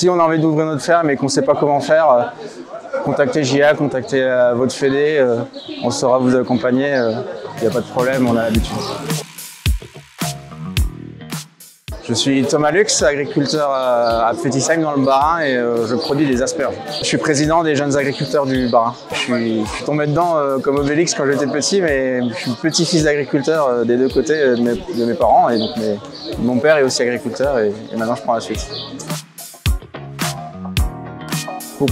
Si on a envie d'ouvrir notre ferme et qu'on ne sait pas comment faire, contactez JA, contactez votre fédé, on saura vous accompagner, il n'y a pas de problème, on a l'habitude. Je suis Thomas Lux, agriculteur à Fetisheim dans le Bas-Rhin et je produis des asperges. Je suis président des jeunes agriculteurs du Bas-Rhin. Je suis tombé dedans comme Obélix quand j'étais petit, mais je suis petit-fils d'agriculteur des deux côtés de mes parents. Et donc mon père est aussi agriculteur et maintenant je prends la suite.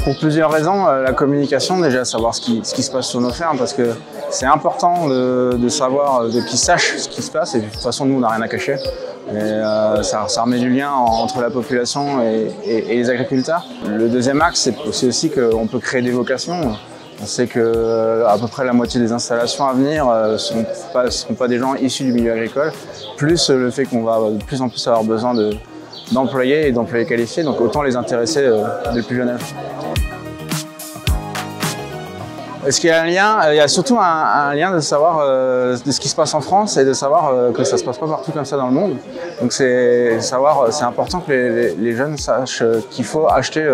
Pour plusieurs raisons, la communication, déjà savoir ce qui se passe sur nos fermes, parce que c'est important de savoir, qu'ils sachent ce qui se passe, et de toute façon nous on n'a rien à cacher. Et ça remet du lien entre la population et les agriculteurs. Le deuxième axe, c'est aussi qu'on peut créer des vocations. On sait qu'à peu près la moitié des installations à venir ne seront pas des gens issus du milieu agricole, plus le fait qu'on va de plus en plus avoir besoin d'employés et d'employés qualifiés, donc autant les intéresser dès le plus jeune âge. Est-ce qu'il y a un lien? Il y a surtout un lien de savoir de ce qui se passe en France et de savoir que ça ne se passe pas partout comme ça dans le monde. Donc c'est important que les jeunes sachent qu'il faut acheter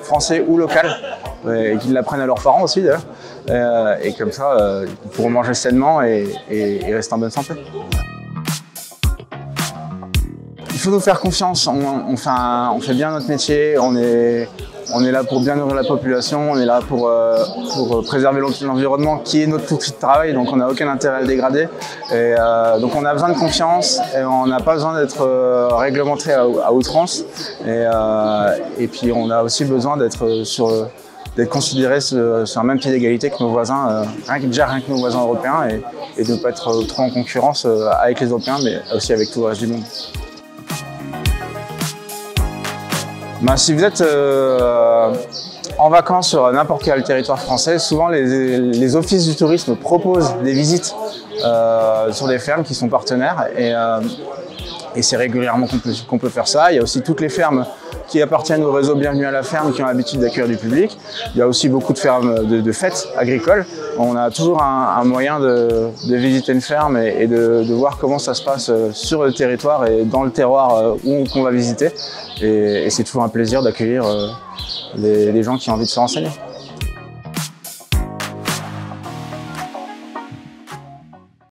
français ou local et qu'ils l'apprennent à leurs parents aussi d'ailleurs. Et comme ça, ils pourront manger sainement et rester en bonne santé. Il faut nous faire confiance, on fait bien notre métier, on est là pour bien nourrir la population, on est là pour préserver l'environnement qui est notre outil de travail, donc on n'a aucun intérêt à le dégrader. Et donc on a besoin de confiance et on n'a pas besoin d'être réglementé à outrance. Et puis on a aussi besoin d'être considéré sur un même pied d'égalité que nos voisins, rien que nos voisins européens, et de ne pas être trop en concurrence avec les Européens, mais aussi avec tout le reste du monde. Si vous êtes en vacances sur n'importe quel territoire français, souvent les offices du tourisme proposent des visites sur des fermes qui sont partenaires et c'est régulièrement qu'on peut faire ça. Il y a aussi toutes les fermes qui appartiennent au réseau Bienvenue à la ferme qui ont l'habitude d'accueillir du public. Il y a aussi beaucoup de fermes de fêtes agricoles. On a toujours un moyen de visiter une ferme et de voir comment ça se passe sur le territoire et dans le terroir qu'on va visiter. Et c'est toujours un plaisir d'accueillir des gens qui ont envie de se renseigner.